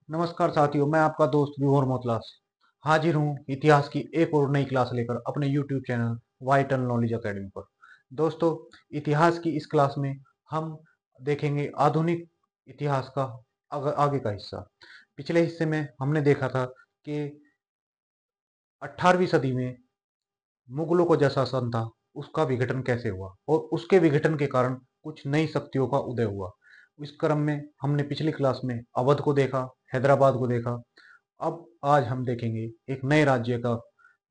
नमस्कार साथियों, मैं आपका दोस्त विभोर मोतलास हाजिर हूँ इतिहास की एक और नई क्लास लेकर अपने YouTube channel vital knowledge academy पर। दोस्तों, इतिहास की इस क्लास में हम देखेंगे आधुनिक इतिहास का आगे का हिस्सा। पिछले हिस्से में हमने देखा था कि 18वीं सदी में मुगलों को जैसा शासन था उसका विघटन कैसे हुआ और उसके विघटन के कारण कुछ नई शक्तियों का उदय हुआ। इस क्रम में हमने पिछली क्लास में अवध को देखा, हैदराबाद को देखा। अब आज हम देखेंगे एक नए राज्य का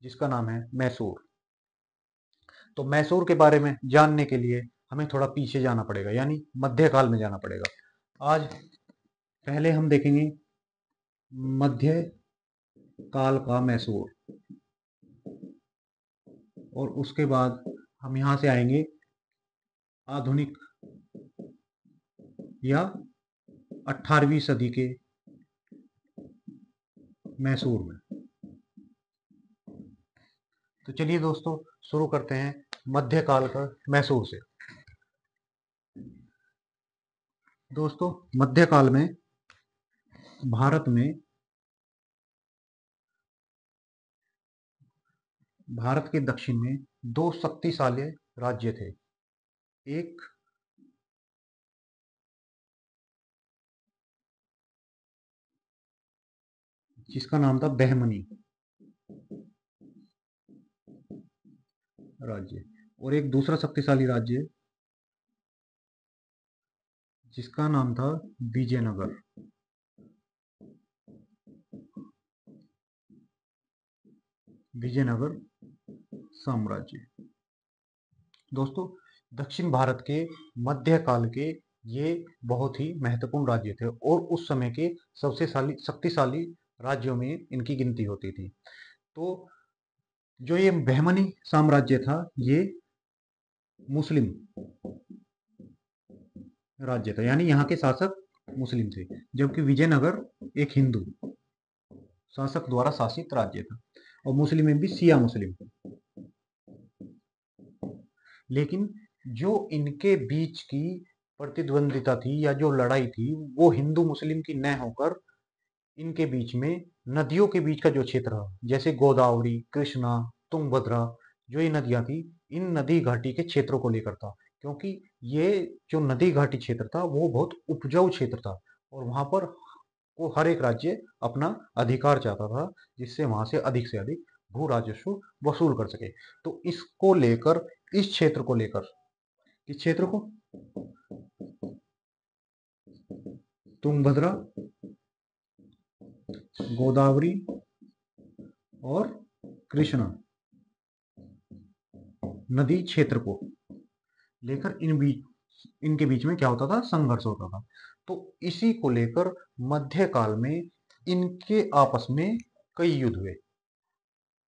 जिसका नाम है मैसूर। तो मैसूर के बारे में जानने के लिए हमें थोड़ा पीछे जाना पड़ेगा, यानी मध्यकाल में जाना पड़ेगा। आज पहले हम देखेंगे मध्य काल का मैसूर, और उसके बाद हम यहां से आएंगे आधुनिक या 18वीं सदी के मैसूर में। तो चलिए दोस्तों, शुरू करते हैं मध्यकाल का मैसूर से। दोस्तों, मध्यकाल में भारत में भारत के दक्षिण में दो शक्तिशाली राज्य थे। एक जिसका नाम था बहमनी राज्य, और एक दूसरा शक्तिशाली राज्य जिसका नाम था विजयनगर। विजयनगर साम्राज्य। दोस्तों, दक्षिण भारत के मध्यकाल के ये बहुत ही महत्वपूर्ण राज्य थे और उस समय के सबसे शक्तिशाली राज्यों में इनकी गिनती होती थी। तो जो ये बहमनी साम्राज्य था, ये मुस्लिम राज्य था, यानी यहाँ के शासक मुस्लिम थे, जबकि विजयनगर एक हिंदू शासक द्वारा शासित राज्य था, और मुस्लिम में भी सिया मुस्लिम। लेकिन जो इनके बीच की प्रतिद्वंदिता थी या जो लड़ाई थी, वो हिंदू मुस्लिम की न होकर इनके बीच में नदियों के बीच का जो क्षेत्र है, जैसे गोदावरी, कृष्णा, तुंगभद्रा, जो ये नदियां थी, इन नदी घाटी के क्षेत्रों को लेकर था। क्योंकि ये जो नदी घाटी क्षेत्र था वो बहुत उपजाऊ क्षेत्र था, और वहां पर वो हर एक राज्य अपना अधिकार चाहता था, जिससे वहां से अधिक भू राजस्व वसूल कर सके। तो इसको लेकर, इस क्षेत्र को लेकर, किस क्षेत्र को, तुंगभद्रा, गोदावरी और कृष्णा नदी क्षेत्र को लेकर इनके बीच में क्या होता था, संघर्ष होता था। तो इसी को लेकर मध्यकाल में इनके आपस में कई युद्ध हुए,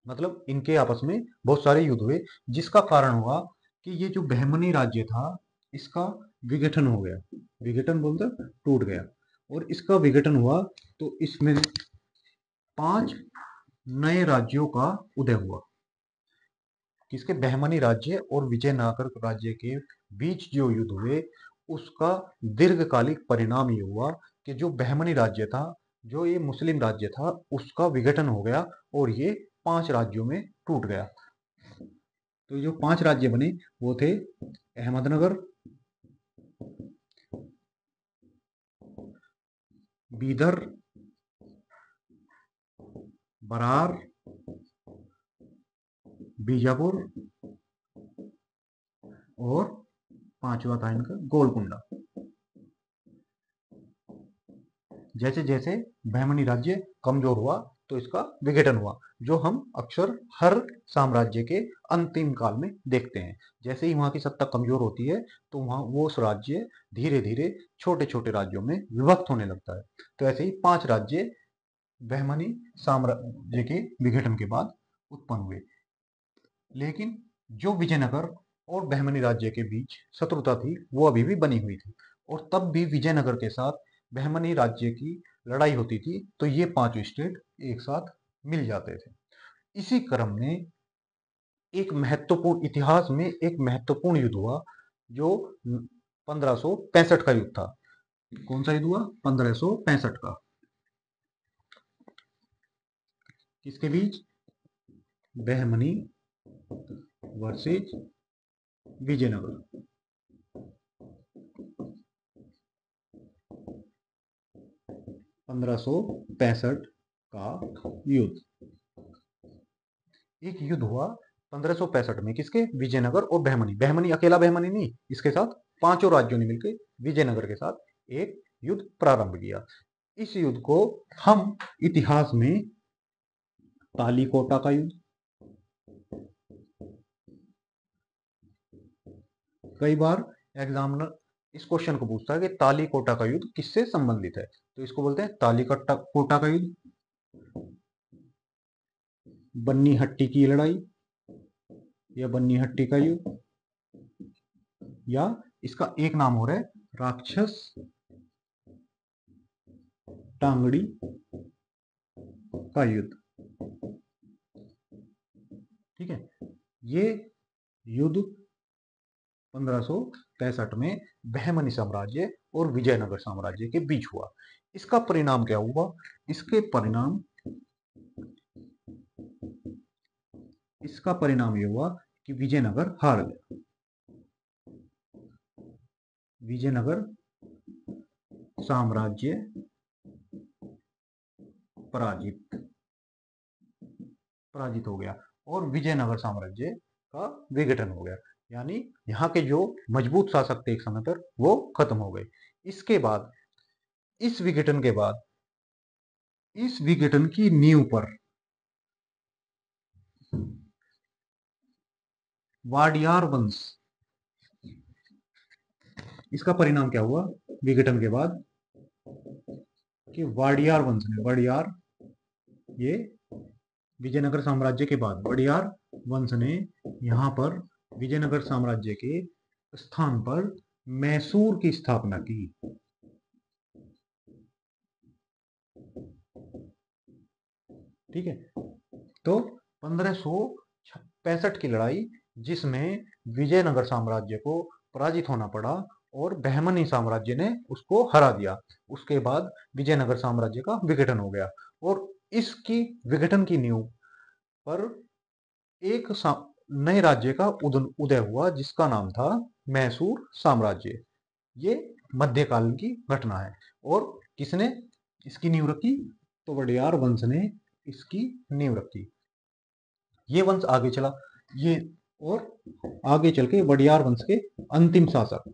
मतलब इनके आपस में बहुत सारे युद्ध हुए, जिसका कारण हुआ कि ये जो बहमनी राज्य था इसका विघटन हो गया। विघटन बोलते टूट गया, और इसका विघटन हुआ तो इसमें 5 नए राज्यों का उदय हुआ। किसके, बहमनी राज्य और विजयनगर राज्य के बीच जो युद्ध हुए, उसका दीर्घकालिक परिणाम ये हुआ कि जो बहमनी राज्य था, जो ये मुस्लिम राज्य था, उसका विघटन हो गया और ये 5 राज्यों में टूट गया। तो जो 5 राज्य बने वो थे अहमदनगर, बीदर, बरार, बीजापुर, और पांचवा था इनका गोलकुंडा। जैसे जैसे बहमनी राज्य कमजोर हुआ तो इसका विघटन हुआ, जो हम अक्सर हर साम्राज्य के अंतिम काल में देखते हैं। जैसे ही वहां की सत्ता कमजोर होती है तो वहां वो उस राज्य धीरे धीरे छोटे छोटे राज्यों में विभक्त होने लगता है। तो ऐसे ही 5 राज्य बहमनी साम्राज्य के विघटन के बाद उत्पन्न हुए। लेकिन जो विजयनगर और बहमनी राज्य के बीच शत्रुता थी वो अभी भी बनी हुई थी, और तब भी विजयनगर के साथ बहमनी राज्य की लड़ाई होती थी तो ये 5 स्टेट एक साथ मिल जाते थे। इसी क्रम में एक महत्वपूर्ण, इतिहास में एक महत्वपूर्ण युद्ध हुआ, जो 1565 का युद्ध था। कौन सा युद्ध हुआ, 1565 का। किसके बीच? बहमनी वर्सेज विजयनगर। 1565 का युद्ध। एक युद्ध हुआ 1565 में, किसके? विजयनगर और बहमनी। बहमनी अकेला बहमनी नहीं, इसके साथ पांचों राज्यों ने मिलकर विजयनगर के साथ एक युद्ध प्रारंभ किया। इस युद्ध को हम इतिहास में तालीकोटा का युद्ध, कई बार एग्जामिनर इस क्वेश्चन को पूछता है कि तालीकोटा का युद्ध किससे संबंधित है, तो इसको बोलते हैं तालीकोटा कोटा का युद्ध, बन्नी हट्टी की लड़ाई या बन्नी हट्टी का युद्ध, या इसका एक नाम हो रहा है राक्षस टांगड़ी का युद्ध। ठीक है, ये युद्ध 1565 में बहमनी साम्राज्य और विजयनगर साम्राज्य के बीच हुआ। इसका परिणाम क्या हुआ? इसका परिणाम ये हुआ कि विजयनगर हार गया। विजयनगर साम्राज्य पराजित हो गया और विजयनगर साम्राज्य का विघटन हो गया, यानी यहाँ के जो मजबूत शासक थे एक समय पर वो खत्म हो गए। इसके बाद इस विघटन की नींव पर वाडियार वंश, इसका परिणाम क्या हुआ विघटन के बाद कि वाडियार वंश ने, ये विजयनगर साम्राज्य के बाद वडियार वंश ने यहाँ पर विजयनगर साम्राज्य के स्थान पर मैसूर की स्थापना की। ठीक है, तो 1565 की लड़ाई, जिसमें विजयनगर साम्राज्य को पराजित होना पड़ा और बहमनी साम्राज्य ने उसको हरा दिया। उसके बाद विजयनगर साम्राज्य का विघटन हो गया और इसकी विघटन की नींव पर एक नए राज्य का उदय हुआ जिसका नाम था मैसूर साम्राज्य। ये मध्यकाल की घटना है और किसने इसकी नींव रखी? तो वडियार वंश ने इसकी नींव रखी। ये वंश आगे चला, ये और आगे चल के वडियार वंश के अंतिम शासक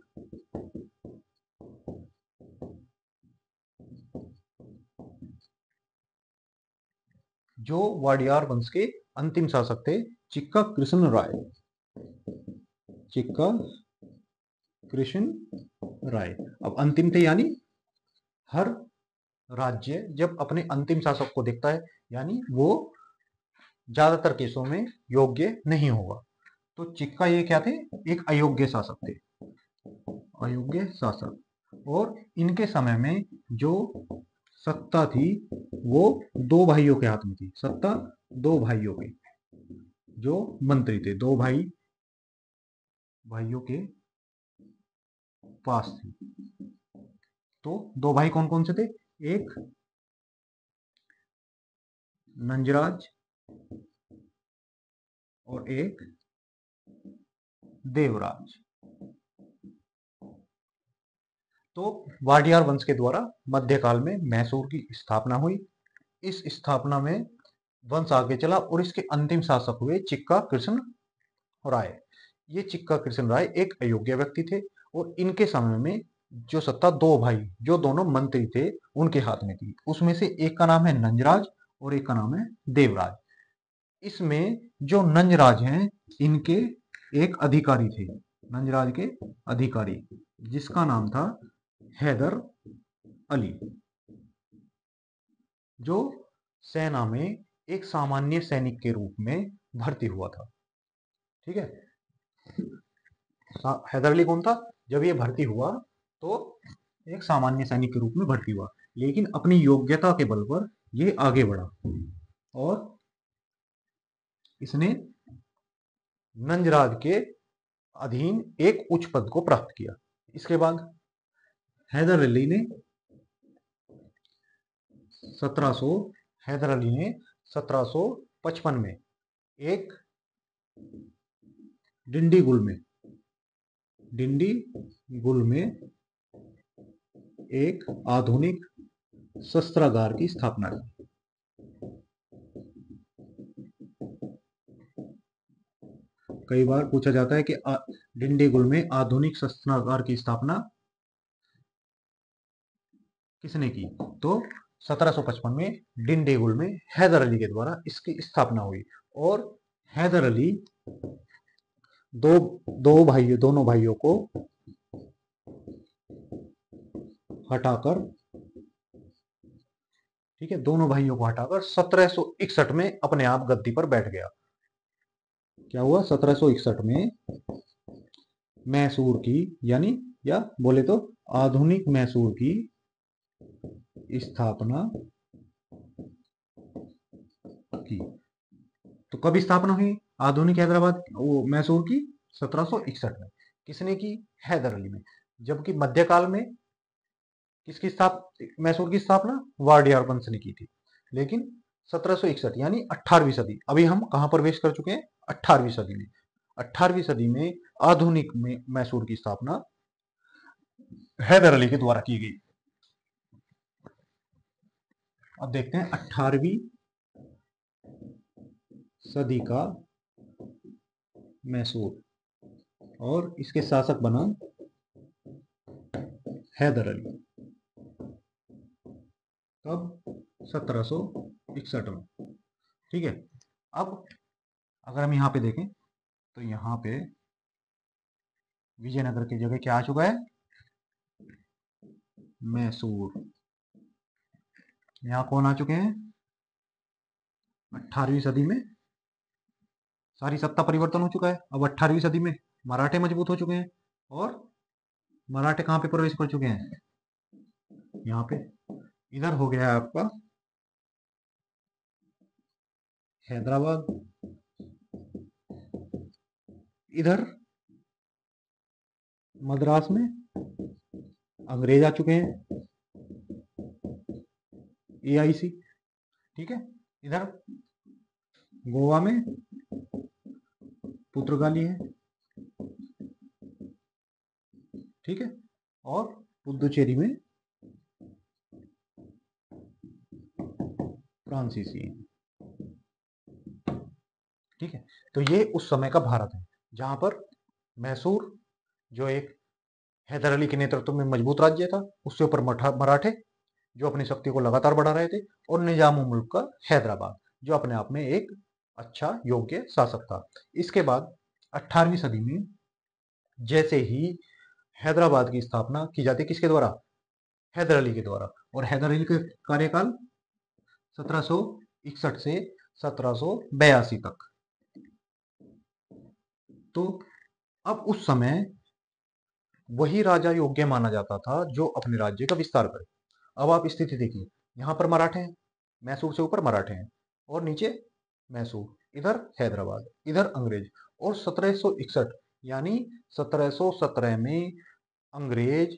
जो वाडियार वंश के अंतिम शासक थे चिक्का कृष्ण राय। चिक्का कृष्ण राय अब अंतिम थे, यानी हर राज्य जब अपने अंतिम शासक को देखता है यानी वो ज्यादातर केसों में योग्य नहीं होगा। तो चिक्का ये क्या थे? एक अयोग्य शासक थे, अयोग्य शासक। और इनके समय में जो सत्ता थी वो दो भाइयों के हाथ में थी। सत्ता दो भाइयों के, जो मंत्री थे, दो भाइयों के पास थी। तो दो भाई कौन कौन से थे? एक नंजराज और एक देवराज। तो वाडियार वंश के द्वारा मध्यकाल में मैसूर की स्थापना हुई। इस स्थापना में वंश आगे चला और इसके अंतिम शासक हुए चिक्का कृष्ण राय। ये चिक्का कृष्ण राय एक अयोग्य व्यक्ति थे और इनके समय में जो सत्ता दो भाई जो दोनों मंत्री थे उनके हाथ में थी। उसमें से एक का नाम है नंजराज और एक का नाम है देवराज। इसमें जो नंजराज हैं इनके एक अधिकारी थे, नंजराज के अधिकारी, जिसका नाम था हैदर अली, जो सेना में एक सामान्य सैनिक के रूप में भर्ती हुआ था। ठीक है, हैदर अली कौन था? जब ये भर्ती हुआ तो एक सामान्य सैनिक के रूप में भर्ती हुआ, लेकिन अपनी योग्यता के बल पर ये आगे बढ़ा और इसने नंजराज के अधीन एक उच्च पद को प्राप्त किया। इसके बाद हैदर अली ने 1755 में एक डिंडीगुल में एक आधुनिक शस्त्रागार की स्थापना की। कई बार पूछा जाता है कि डिंडीगुल में आधुनिक शस्त्रागार की स्थापना किसने की? तो 1755 में डिंडीगुल में हैदर अली के द्वारा इसकी स्थापना हुई। और हैदर अली दोनों भाइयों को हटाकर, ठीक है, दोनों भाइयों को हटाकर 1761 में अपने आप गद्दी पर बैठ गया। क्या हुआ? 1761 में मैसूर की, यानी या बोले तो आधुनिक मैसूर की स्थापना की। तो कब स्थापना हुई आधुनिक हैदराबाद वो मैसूर की? 1761 में। किसने की? हैदर अली ने। जबकि मध्यकाल में मैसूर की स्थापना वाडियार वंश ने की थी। लेकिन 1761 यानी 18वीं सदी, अभी हम कहां प्रवेश कर चुके हैं? 18वीं सदी में। 18वीं सदी में आधुनिक मैसूर की स्थापना हैदर अली के द्वारा की गई। अब देखते हैं 18वीं सदी का मैसूर, और इसके शासक बना हैदर अली। कब? 1761 में। ठीक है। अब अगर हम यहां पे देखें तो यहां पे विजयनगर की जगह क्या आ चुका है? मैसूर। यहां कौन आ चुके हैं? 18वीं सदी में सारी सत्ता परिवर्तन हो चुका है। अब 18वीं सदी में मराठे मजबूत हो चुके हैं। और मराठे कहां पे प्रवेश कर चुके हैं? यहाँ पे। इधर हो गया है आपका हैदराबाद, इधर मद्रास में अंग्रेज आ चुके हैं, एआईसी। ठीक है। इधर गोवा में पुर्तगाली है। ठीक है। और पुदुचेरी में फ्रांसीसी है। ठीक है। तो ये उस समय का भारत है जहां पर मैसूर, जो एक हैदर अली के नेतृत्व में मजबूत राज्य था, उससे ऊपर मराठे जो अपनी शक्ति को लगातार बढ़ा रहे थे, और निजाम मुल्क का हैदराबाद जो अपने आप में एक अच्छा योग्य शासक था। इसके बाद 18वीं सदी में जैसे ही हैदराबाद की स्थापना की जाती, किसके द्वारा? हैदर अली के द्वारा। और हैदर अली का कार्यकाल 1761 से 1782 तक। तो अब उस समय वही राजा योग्य माना जाता था जो अपने राज्य का विस्तार करे। अब आप स्थिति देखिए, यहां पर मराठे हैं, मैसूर से ऊपर मराठे हैं, और नीचे मैसूर, इधर हैदराबाद, इधर अंग्रेज। और 1761 यानी 1717 में अंग्रेज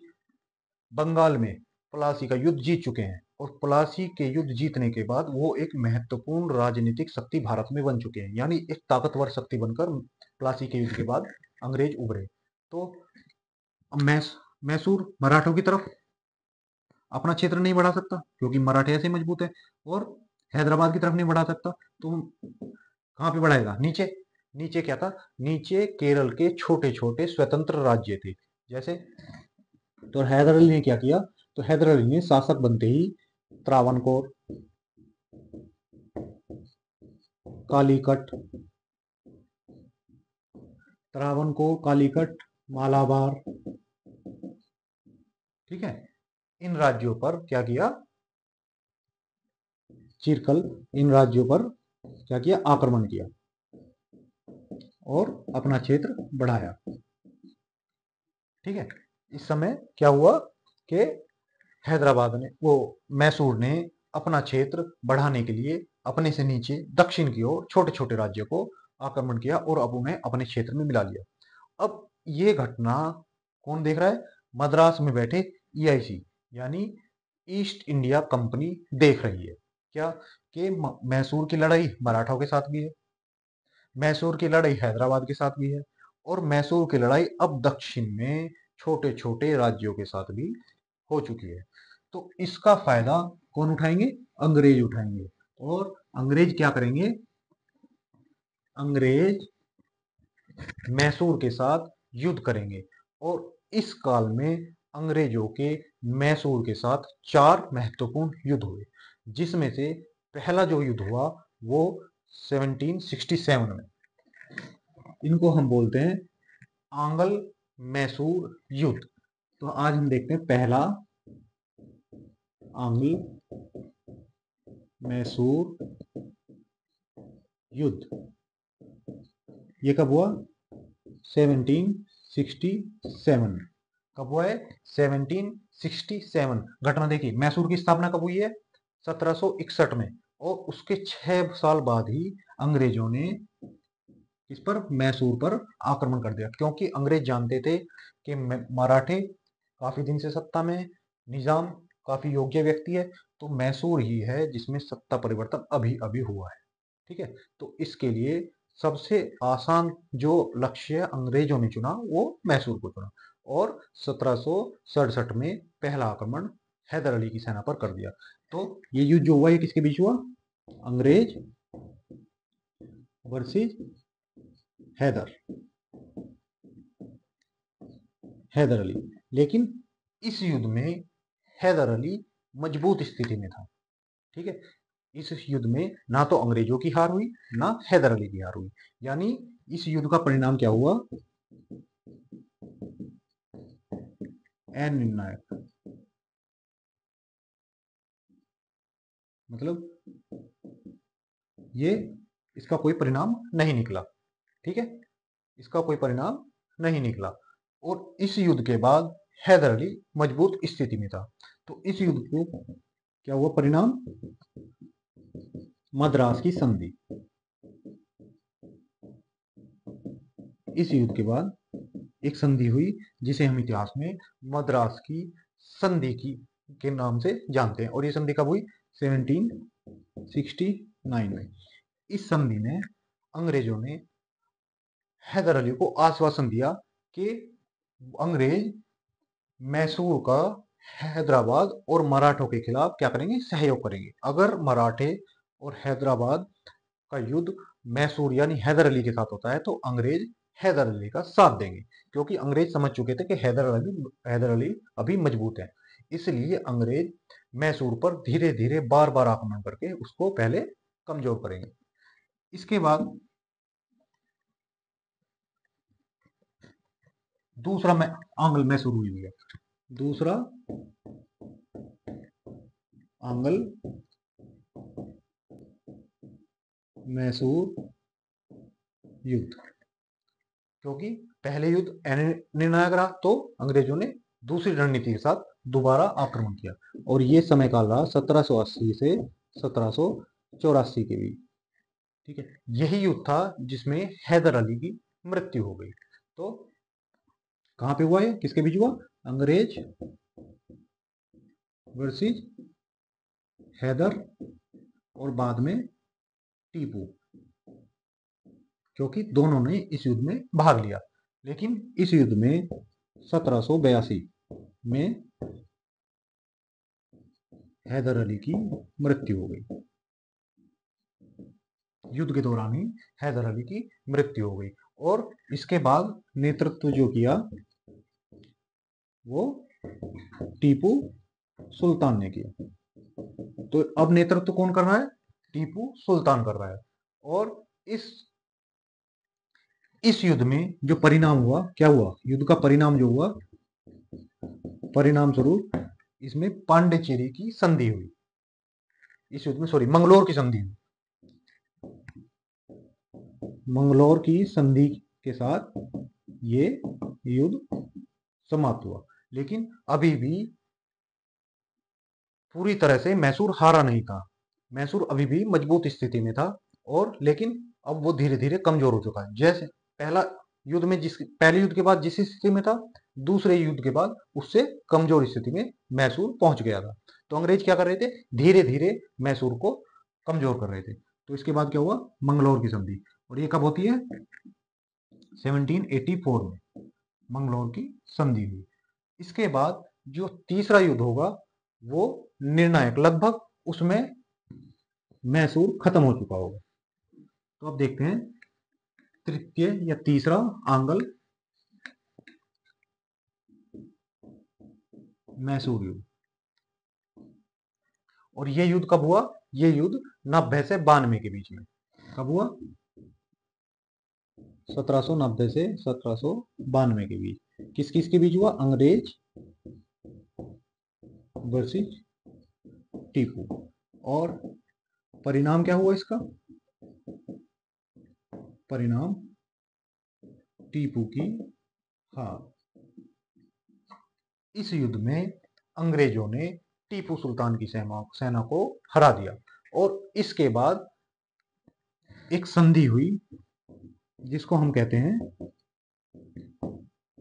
बंगाल में प्लासी का युद्ध जीत चुके हैं। और प्लासी के युद्ध जीतने के बाद वो एक महत्वपूर्ण राजनीतिक शक्ति भारत में बन चुके हैं, यानी एक ताकतवर शक्ति बनकर प्लासी के युद्ध के बाद अंग्रेज उभरे। तो मैसूर मराठों की तरफ अपना क्षेत्र नहीं बढ़ा सकता क्योंकि मराठे ऐसे मजबूत है, और हैदराबाद की तरफ नहीं बढ़ा सकता, तो कहां पे बढ़ाएगा? नीचे। नीचे क्या था? नीचे केरल के छोटे छोटे स्वतंत्र राज्य थे, जैसे। तो हैदर अली ने क्या किया? तो हैदर अली ने शासक बनते ही त्रावणकोर, कालीकट, मालाबार, ठीक है, इन राज्यों पर क्या किया? चिरकल, इन राज्यों पर क्या किया? आक्रमण किया और अपना क्षेत्र बढ़ाया। ठीक है। इस समय क्या हुआ कि हैदराबाद ने, वो मैसूर ने अपना क्षेत्र बढ़ाने के लिए अपने से नीचे दक्षिण की ओर छोटे छोटे राज्यों को आक्रमण किया और अब उन्हें अपने क्षेत्र में मिला लिया। अब ये घटना कौन देख रहा है? मद्रास में बैठे ईआईसी यानी ईस्ट इंडिया कंपनी देख रही है। क्या कि मैसूर की लड़ाई मराठों के साथ भी है, मैसूर की लड़ाई हैदराबाद के साथ भी है, और मैसूर की लड़ाई अब दक्षिण में छोटे छोटे राज्यों के साथ भी हो चुकी है। तो इसका फायदा कौन उठाएंगे? अंग्रेज उठाएंगे। और अंग्रेज क्या करेंगे? अंग्रेज मैसूर के साथ युद्ध करेंगे। और इस काल में अंग्रेजों के मैसूर के साथ 4 महत्वपूर्ण युद्ध हुए, जिसमें से पहला जो युद्ध हुआ वो 1767 में, इनको हम बोलते हैं आंग्ल मैसूर युद्ध। तो आज हम देखते हैं पहला आंग्ल मैसूर युद्ध। ये कब हुआ? 1767। कब हुआ है? 1767। घटना देखिए, मैसूर की स्थापना कब हुई है? 1761 में। और उसके 6 साल बाद ही अंग्रेजों ने इस पर, मैसूर पर आक्रमण कर दिया, क्योंकि अंग्रेज जानते थे कि मराठे काफी दिन से सत्ता में, निजाम काफी योग्य व्यक्ति है, तो मैसूर ही है जिसमें सत्ता परिवर्तन अभी अभी हुआ है। ठीक है, तो इसके लिए सबसे आसान जो लक्ष्य अंग्रेजों ने चुना वो मैसूर को चुना, और 1767 में पहला आक्रमण हैदर अली की सेना पर कर दिया। तो ये युद्ध जो हुआ ये किसके बीच हुआ? अंग्रेज वर्सेस हैदर हैदर अली। लेकिन इस युद्ध में हैदर अली मजबूत स्थिति में था। ठीक है, इस युद्ध में ना तो अंग्रेजों की हार हुई, ना हैदर अली की हार हुई। यानी इस युद्ध का परिणाम क्या हुआ? निर्णायक, मतलब ये, इसका कोई परिणाम नहीं निकला। ठीक है, इसका कोई परिणाम नहीं निकला। और इस युद्ध के बाद हैदर अली मजबूत स्थिति में था। तो इस युद्ध को क्या हुआ परिणाम? मद्रास की संधि। इस युद्ध के बाद एक संधि हुई जिसे हम इतिहास में मद्रास की संधि की के नाम से जानते हैं। और ये संधि कब हुई? 1769 में। इस संधि में अंग्रेजों ने हैदर अली को आश्वासन दिया कि अंग्रेज मैसूर का हैदराबाद और मराठों के खिलाफ क्या करेंगे? सहयोग करेंगे। अगर मराठे और हैदराबाद का युद्ध मैसूर यानी हैदर अली के साथ होता है तो अंग्रेज हैदर अली का साथ देंगे, क्योंकि अंग्रेज समझ चुके थे कि हैदर अली अभी मजबूत है। इसलिए अंग्रेज मैसूर पर धीरे धीरे बार बार आक्रमण करके उसको पहले कमजोर करेंगे। इसके बाद दूसरा आंग्ल मैसूर हुई है। दूसरा आंग्ल मैसूर युद्ध, क्योंकि पहले युद्ध निर्णायक रहा तो अंग्रेजों ने दूसरी रणनीति के साथ दोबारा आक्रमण किया। और ये समय काल रहा 1780 से 1784 के बीच। ठीक है, यही युद्ध था जिसमें हैदर अली की मृत्यु हो गई। तो कहां पे हुआ है? किसके बीच हुआ? अंग्रेज वर्सेस हैदर और बाद में टीपू, क्योंकि दोनों ने इस युद्ध में भाग लिया। लेकिन इस युद्ध में 1782 में हैदर अली की मृत्यु हो गई। युद्ध के दौरान ही हैदर अली की मृत्यु हो गई। और इसके बाद नेतृत्व जो किया वो टीपू सुल्तान ने किया। तो अब नेतृत्व कौन कर रहा है? टीपू सुल्तान कर रहा है। और इस युद्ध में जो परिणाम हुआ, क्या हुआ? युद्ध का परिणाम जो हुआ, परिणाम स्वरूप इसमें पांडिचेरी की संधि हुई। इस युद्ध में, सॉरी, मंगलोर की संधि हुई। मंगलोर की संधि के साथ ये युद्ध समाप्त हुआ। लेकिन अभी भी पूरी तरह से मैसूर हारा नहीं था। मैसूर अभी भी मजबूत स्थिति में था। और लेकिन अब वो धीरे धीरे कमजोर हो चुका है। जैसे पहले युद्ध के बाद जिस स्थिति में था, दूसरे युद्ध के बाद उससे कमजोर स्थिति में मैसूर पहुंच गया था। तो अंग्रेज क्या कर रहे थे, धीरे धीरे मैसूर को कमजोर कर रहे थे। तो इसके बाद क्या हुआ, मंगलौर की संधि, और ये कब होती है, 1784 में मंगलौर की संधि हुई। इसके बाद जो तीसरा युद्ध होगा वो निर्णायक, लगभग उसमें मैसूर खत्म हो चुका होगा। तो अब देखते हैं तृतीय या तीसरा आंग्ल मैसूर युद्ध। और ये युद्ध कब हुआ, ये युद्ध 90 से 92 के बीच में कब हुआ, 1790 से 1792 के बीच। किस किस के बीच हुआ, अंग्रेज वर्सेस टीपू। और परिणाम क्या हुआ इसका, परिणाम टीपू की हार। इस युद्ध में अंग्रेजों ने टीपू सुल्तान की सेना को हरा दिया। और इसके बाद एक संधि हुई जिसको हम कहते हैं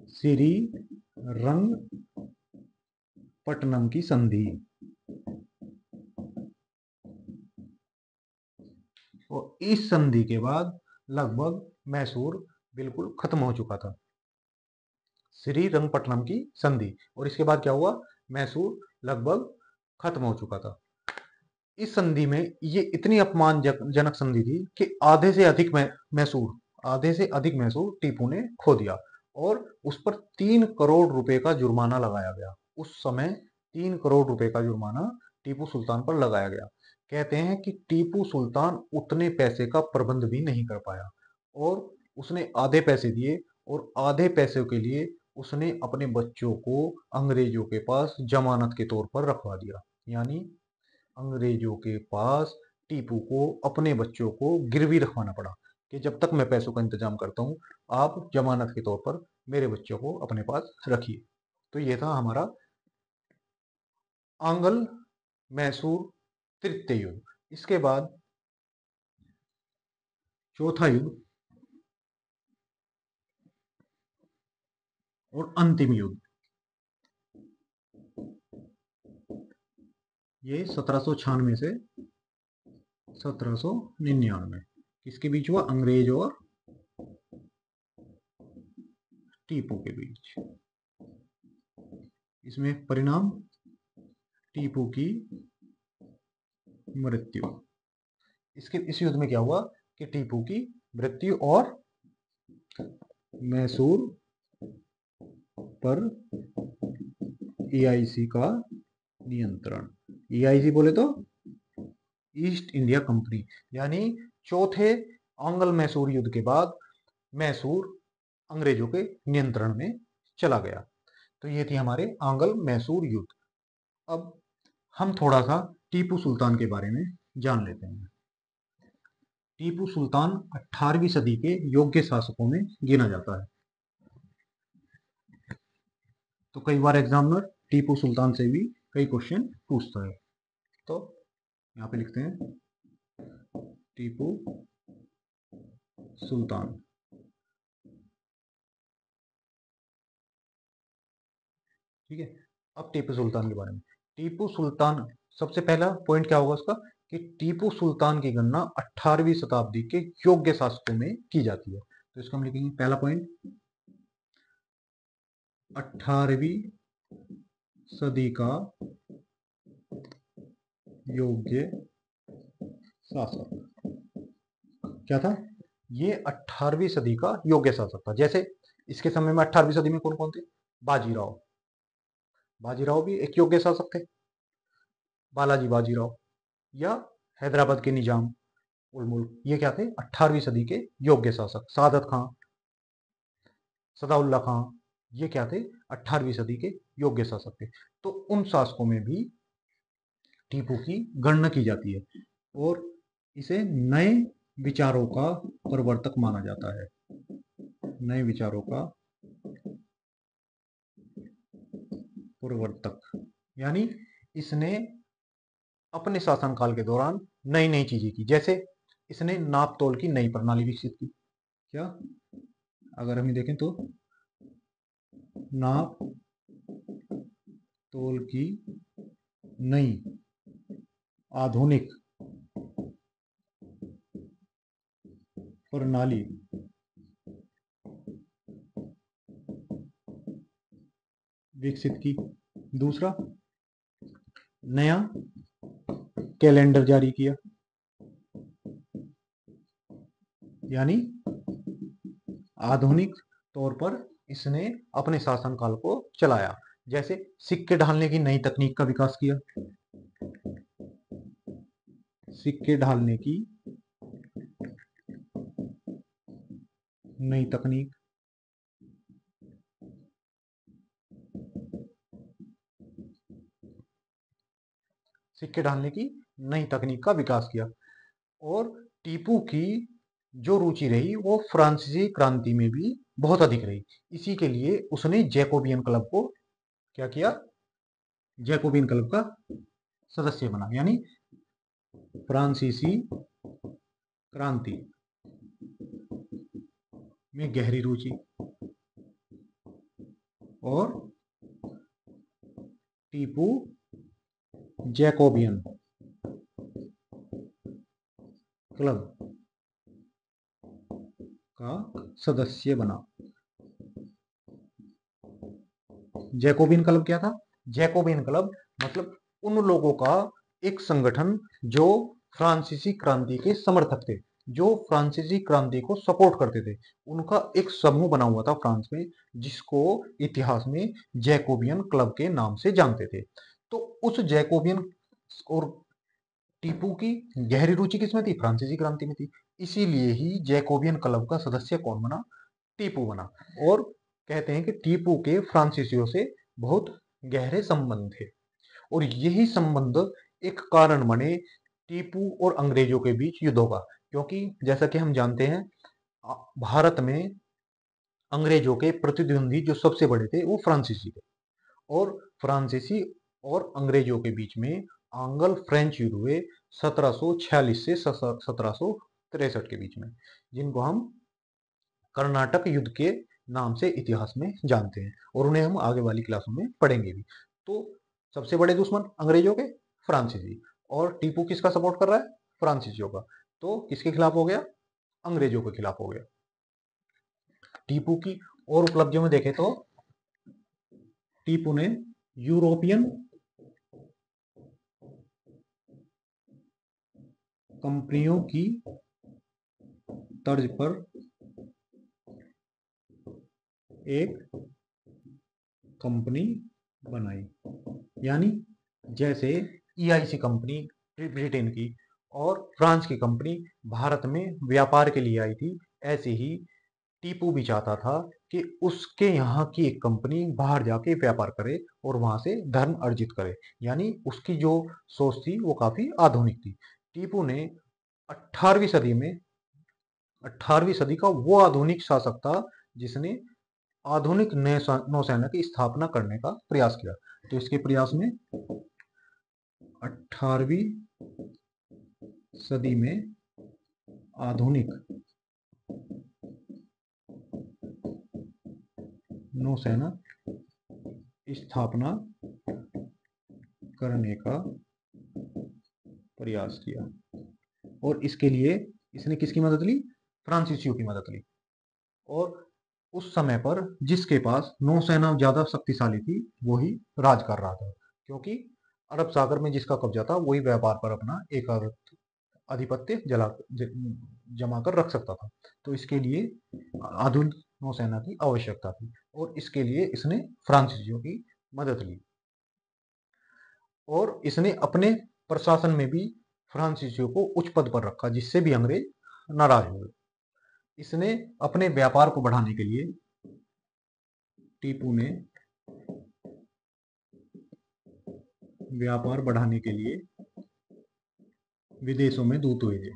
श्री रंगपट्टनम की संधि। और इस संधि के बाद लगभग मैसूर बिल्कुल खत्म हो चुका था, श्री रंगपट्टनम की संधि। और इसके बाद क्या हुआ, मैसूर लगभग खत्म हो चुका था। इस संधि में ये इतनी अपमानजनक संधि थी कि आधे से अधिक मैसूर टीपू ने खो दिया, और उस पर 3 करोड़ रुपए का जुर्माना लगाया गया। उस समय 3 करोड़ रुपए का जुर्माना टीपू सुल्तान पर लगाया गया। कहते हैं कि टीपू सुल्तान उतने पैसे का प्रबंध भी नहीं कर पाया, और उसने आधे पैसे दिए, और आधे पैसे के लिए उसने अपने बच्चों को अंग्रेजों के पास जमानत के तौर पर रखवा दिया। यानी अंग्रेजों के पास टीपू को अपने बच्चों को गिरवी रखवाना पड़ा कि जब तक मैं पैसों का इंतजाम करता हूं, आप जमानत के तौर पर मेरे बच्चों को अपने पास रखिए। तो ये था हमारा आंग्ल मैसूर तृतीय युद्ध। इसके बाद चौथा युद्ध और अंतिम युद्ध, ये 1796 से 1799 किसके बीच हुआ, अंग्रेज और टीपू के बीच। इसमें परिणाम टीपू की मृत्यु। इस युद्ध में क्या हुआ कि टीपू की मृत्यु और मैसूर पर ईआईसी का नियंत्रण। ईआईसी बोले तो ईस्ट इंडिया कंपनी। यानी चौथे आंग्ल मैसूर युद्ध के बाद मैसूर अंग्रेजों के नियंत्रण में चला गया। तो ये थी हमारे आंग्ल मैसूर युद्ध। अब हम थोड़ा सा टीपू सुल्तान के बारे में जान लेते हैं। टीपू सुल्तान 18वीं सदी के योग्य शासकों में गिना जाता है। तो कई बार एग्जामिनर टीपू सुल्तान से भी कई क्वेश्चन पूछता है। तो यहाँ पे लिखते हैं टीपू सुल्तान। ठीक है, अब टीपू सुल्तान के बारे में। टीपू सुल्तान, सबसे पहला पॉइंट क्या होगा उसका, कि टीपू सुल्तान की गणना 18वीं शताब्दी के योग्य शासकों में की जाती है। तो इसको हम लिखेंगे पहला पॉइंट, 18वीं सदी का योग्य शासक क्या था, ये 18वीं सदी का योग्य शासक था। जैसे इसके समय में 18वीं सदी में कौन कौन थे, बाजीराव, बाजीराव भी एक योग्य शासक थे, बालाजी बाजीराव, या हैदराबाद के निजाम उल मुल्क, ये क्या थे, 18वीं सदी के योग्य शासक। सादत खां, सदाउल्ला खां, ये क्या थे, 18वीं सदी के योग्य शासक थे। तो उन शासकों में भी टीपू की गणना की जाती है, और इसे नए विचारों का प्रवर्तक माना जाता है। नए विचारों का प्रवर्तक, यानी इसने अपने शासनकाल के दौरान नई नई चीजें की। जैसे इसने नाप तोल की नई प्रणाली विकसित की। क्या, अगर हम देखें तो नाप तोल की नई आधुनिक प्रणाली विकसित की। दूसरा, नया कैलेंडर जारी किया, यानी आधुनिक तौर पर इसने अपने शासनकाल को चलाया। जैसे सिक्के ढालने की नई तकनीक का विकास किया, सिक्के ढालने की नई तकनीक, सिक्के ढालने की नई तकनीक का विकास किया। और टीपू की जो रुचि रही वो फ्रांसीसी क्रांति में भी बहुत अधिक रही। इसी के लिए उसने जैकोबियन क्लब को क्या किया, जैकोबियन क्लब का सदस्य बना, यानी फ्रांसीसी क्रांति में गहरी रुचि और टीपू जैकोबियन क्लब का सदस्य बना। जैकोबियन क्लब क्या था? जैकोबियन क्लब मतलब उन लोगों का एक संगठन जो फ्रांसीसी क्रांति के समर्थक थे, जो फ्रांसीसी क्रांति को सपोर्ट करते थे। उनका एक समूह बना हुआ था फ्रांस में, जिसको इतिहास में जैकोबियन क्लब के नाम से जानते थे। तो उस जैकोबियन और टीपू की गहरी रुचि किसमें थी? फ्रांसीसी क्रांति में थी। इसीलिए ही जैकोबियन क्लब का सदस्य कौन बना? टीपू बना। और कहते हैं कि टीपू के फ्रांसीसियों से बहुत गहरे संबंध थे, और यही संबंध एक कारण बने टीपू और अंग्रेजों के बीच युद्धों का। क्योंकि जैसा कि हम जानते हैं, भारत में अंग्रेजों के प्रतिद्वंदी जो सबसे बड़े थे वो फ्रांसीसी थे, और फ्रांसीसी और अंग्रेजों के बीच में आंग्ल फ्रेंच युद्ध हुए 1746 से 1763 के बीच में, जिनको हम कर्नाटक युद्ध के नाम से इतिहास में जानते हैं, और उन्हें हम आगे वाली क्लासों में पढ़ेंगे भी। तो सबसे बड़े दुश्मन अंग्रेजों के फ्रांसीसी, और टीपू किसका सपोर्ट कर रहा है? फ्रांसीसियों का। तो किसके खिलाफ हो गया? अंग्रेजों के खिलाफ हो गया। टीपू की और उपलब्धियों में देखें तो टीपू ने यूरोपियन कंपनियों की तर्ज पर एक कंपनी बनाई, यानी जैसे ईआईसी कंपनी ब्रिटेन की और फ्रांस की कंपनी भारत में व्यापार के लिए आई थी, ऐसे ही टीपू भी चाहता था कि उसके यहाँ की एक कंपनी बाहर जाके व्यापार करे और वहां से धन अर्जित करे। यानी उसकी जो सोच थी वो काफी आधुनिक थी। टीपू ने 18वीं सदी में 18वीं सदी का वो आधुनिक शासक था जिसने आधुनिक नौसेना की स्थापना करने का प्रयास किया। तो इसके प्रयास में 18वीं सदी में आधुनिक नौसेना स्थापना करने का प्रयास किया, और इसके लिए इसने किसकी मदद ली? फ्रांसीसियों की मदद ली। और उस समय पर जिसके पास नौसेना ज्यादा शक्तिशाली थी वही राज कर रहा था, क्योंकि अरब सागर में जिसका कब्जा था वही व्यापार पर अपना एक आधिपत्य जमा कर रख सकता था। तो इसके लिए आधुनिक नौसेना की आवश्यकता थी, और इसके लिए इसने फ्रांसीसियों की मदद ली। और इसने अपने प्रशासन में भी फ्रांसीसियों को उच्च पद पर रखा, जिससे भी अंग्रेज नाराज हुए। इसने अपने व्यापार को बढ़ाने के लिए टीपू ने व्यापार बढ़ाने के लिए विदेशों में दूत भेजे।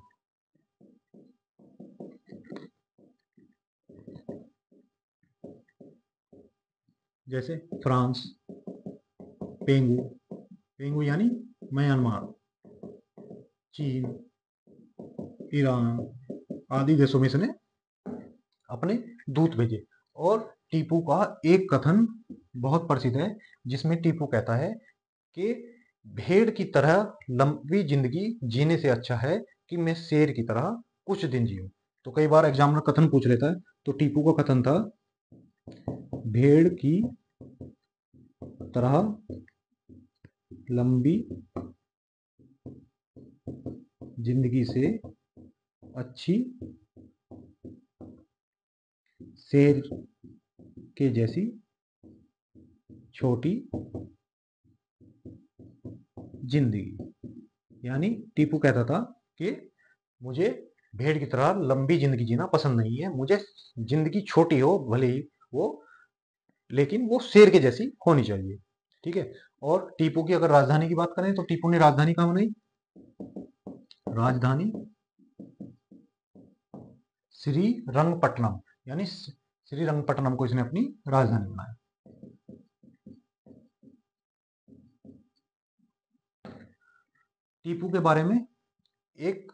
जैसे फ्रांस, पेंगू, पेंगू यानी म्यांमार, चीन, ईरान आदि देशों में इसने अपने दूत भेजे। और टीपू का एक कथन बहुत प्रसिद्ध है, जिसमें टीपू कहता है कि भेड़ की तरह लंबी जिंदगी जीने से अच्छा है कि मैं शेर की तरह कुछ दिन जीऊं। तो कई बार एग्जामिनर कथन पूछ लेता है, तो टीपू का कथन था, भेड़ की तरह लंबी जिंदगी से अच्छी शेर के जैसी छोटी जिंदगी। यानी टीपू कहता था कि मुझे भेड़ की तरह लंबी जिंदगी जीना पसंद नहीं है, मुझे जिंदगी छोटी हो भले ही वो, लेकिन वो शेर के जैसी होनी चाहिए। ठीक है। और टीपू की अगर राजधानी की बात करें तो टीपू ने राजधानी कहाँ बनाई? राजधानी श्रीरंगपट्टनम, यानी श्रीरंगपट्टनम को इसने अपनी राजधानी बनाया। टीपू के बारे में एक